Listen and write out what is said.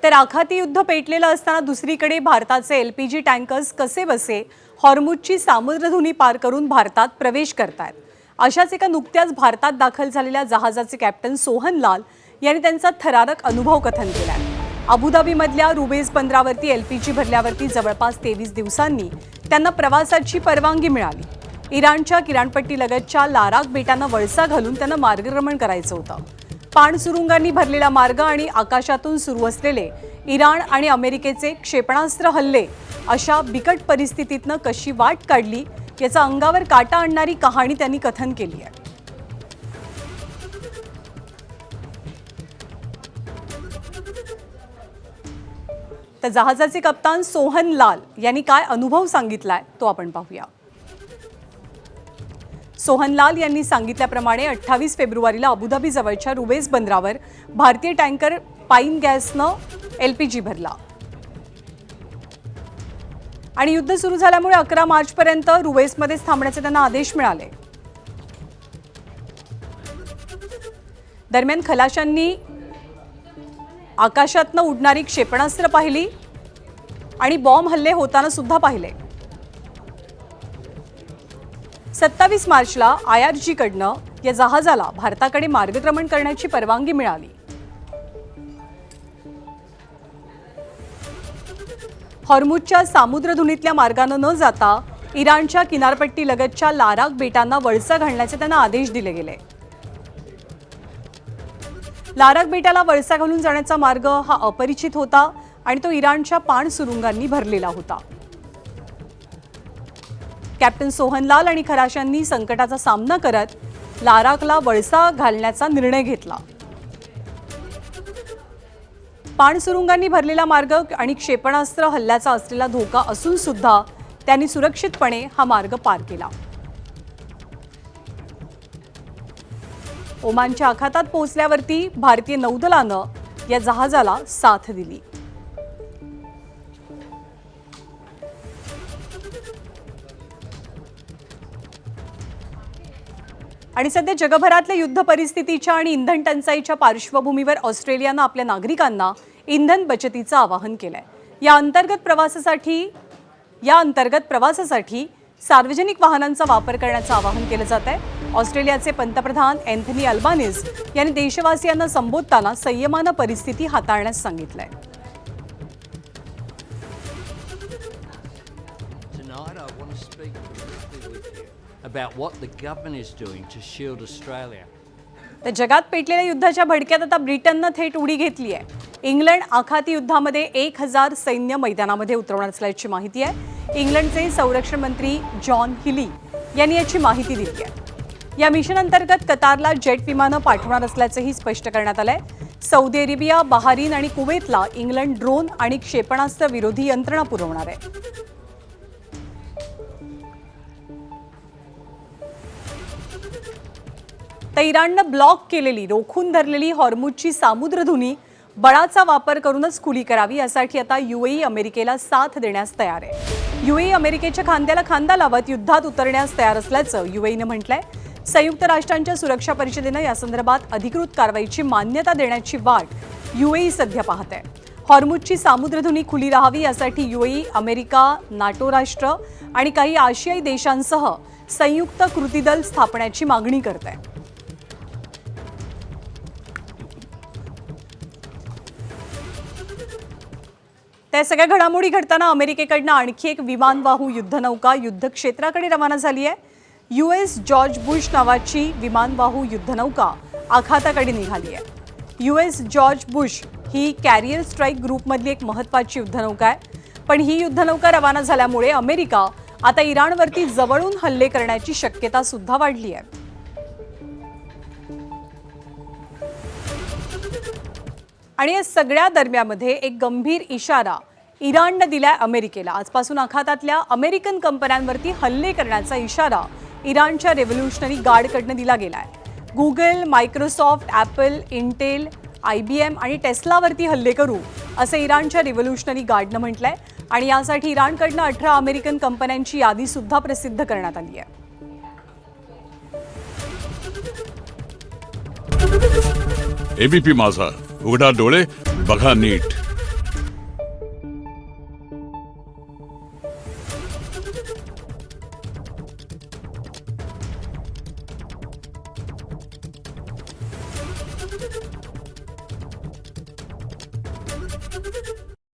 तर आखाती युद्ध पेटलेलं असताना दुसरीकडे भारताचे एलपीजी टँकर्स कसे बसे हॉर्मुझची सामुद्रधुनी पार करून भारतात प्रवेश करतायत। अशाच एका नुकत्याच भारतात दाखल झालेल्या जहाजाचे कॅप्टन सोहन लाल यांनी त्यांचा थरारक अनुभव कथन केलाय। अबुधाबीमधल्या रुबेज बंदरावरती एलपीजी भरल्यावरती जवळपास 23 दिवसांनी त्यांना प्रवासाची परवानगी मिळाली। इराणच्या किनारपट्टीलगतच्या लाराक बेटांना वळसा घालून त्यांना मार्गक्रमण करायचं होतं। पाणसुरुंगांनी भरलेला मार्ग आणि आकाशातून सुरू असलेले इराण आणि अमेरिकेचे क्षेपणास्त्र हल्ले अशा बिकट परिस्थितीतनं कशी वाट काढली याचा अंगावर काटा आणणारी कहाणी त्यांनी कथन केली आहे। तर जहाजाचे कप्तान सोहन लाल यांनी काय अनुभव सांगितलाय तो आपण पाहूया। सोहन लाल यांनी सांगितल्याप्रमाणे 28 फेब्रुवारीला अबुधाबी जवळच्या रुबेज बंदरावर भारतीय टँकर पाईन गॅसनं एलपीजी भरला आणि युद्ध सुरू झाल्यामुळे 11 मार्चपर्यंत रुबेजमध्ये थांबण्याचे त्यांना आदेश मिळाले। दरम्यान खलाशांनी आकाशातनं उडणारी क्षेपणास्त्र पाहिली आणि बॉम्ब हल्ले होताना सुद्धा पाहिले। 27 मार्चला IRG कडनं या जहाजाला भारताकडे मार्गक्रमण करण्याची परवानगी मिळाली। हॉर्मुझच्या सामुद्रधुनीतल्या मार्गानं न जाता इराणच्या किनारपट्टीलगतच्या लाराक बेटांना वळसा घालण्याचे त्यांना आदेश दिले गेले। लाराक बेटाला वळसा घालून जाण्याचा मार्ग हा अपरिचित होता आणि तो इराणच्या पाणसुरुंगांनी भरलेला होता। कॅप्टन सोहन लाल आणि खलाशांनी संकटाचा सामना करत लाराकला वळसा घालण्याचा निर्णय घेतला। पाणसुरुंगांनी भरलेला मार्ग आणि क्षेपणास्त्र हल्ल्याचा असलेला धोका असून सुद्धा त्यांनी सुरक्षितपणे हा मार्ग पार केला। ओमानच्या आखातात पोहोचल्यावरती भारतीय नौदलानं या जहाजाला साथ दिली। आणि सध्या जगभरातल्या युद्ध परिस्थितीच्या आणि इंधन टंचाईच्या पार्श्वभूमीवर ऑस्ट्रेलियानं आपल्या नागरिकांना इंधन बचतीचं आवाहन केलंय। या अंतर्गत प्रवासासाठी सार्वजनिक वाहनांचा वापर करण्याचं आवाहन केलं जात आहे। ऑस्ट्रेलियाचे पंतप्रधान एंथनी अल्बानीज यांनी देशवासियांना संबोधताना संयमानं परिस्थिती हाताळण्यास सांगितलंय। About what the government is doing to shield Australia. तर जगात पेटलेल्या युद्धाच्या भडक्यात आता ब्रिटननं थेट उडी घेतली आहे। इंग्लंड आखाती युद्धामध्ये 1000 सैन्य मैदानामध्ये उतरवणार असल्याची माहिती आहे। इंग्लंडचे संरक्षण मंत्री जॉन हिली यांनी याची माहिती दिली आहे। या मिशन अंतर्गत कतारला जेट विमानं पाठवणार असल्याचंही स्पष्ट करण्यात आलंय। सौदी अरेबिया, बहारीन आणि कुवेतला इंग्लंड ड्रोन आणि क्षेपणास्त्र विरोधी यंत्रणा पुरवणार आहे। तर इराणनं ब्लॉक केलेली रोखून धरलेली हॉर्मुझची सामुद्रधुनी बळाचा वापर करूनच खुली करावी यासाठी आता UAE अमेरिकेला साथ देण्यास तयार आहे। UAE अमेरिकेच्या खांद्याला खांदा लावत युद्धात उतरण्यास तयार असल्याचं UAEनं म्हटलंय। संयुक्त राष्ट्रांच्या सुरक्षा परिषदेनं या संदर्भात अधिकृत कारवाईची मान्यता देण्याची वाट UAE सध्या पाहत आहे। हॉर्मुझची सामुद्रधुनी खुली राहावी यासाठी UAE, अमेरिका, नाटो राष्ट्र आणि काही आशियाई देशांसह संयुक्त कृती दल स्थापण्याची मागणी करत आहे। त्या सगळ्या घडामोडी घडताना अमेरिकेकडनं आणखी एक विमानवाहू युद्धनौका युद्धक्षेत्राकडे रवाना झाली आहे। US जॉर्ज बुश नावाची विमानवाहू युद्धनौका आखाताकडे निघाली आहे। US जॉर्ज बुश ही कॅरियर स्ट्राईक ग्रुपमधली एक महत्त्वाची युद्धनौका आहे। पण ही युद्धनौका रवाना झाल्यामुळे अमेरिका आता इराणवरती जवळून हल्ले करण्याची शक्यता सुद्धा वाढली आहे। आणि या सगळ्या दरम्यानमध्ये एक गंभीर इशारा इराणनं दिलाय अमेरिकेला। आजपासून आखातातल्या अमेरिकन कंपन्यांवरती हल्ले करण्याचा इशारा इराणच्या रेव्होल्युशनरी गार्डकडनं दिला गेलाय। Google, Microsoft, Apple, Intel, IBM आणि टेस्लावरती हल्ले करू असं इराणच्या रेव्होल्युशनरी गार्डनं म्हटलंय आणि यासाठी इराणकडनं 18 अमेरिकन कंपन्यांची यादी सुद्धा प्रसिद्ध करण्यात आली आहे। एबीपी माझा, उघडा डोळे बघा नीट। आहे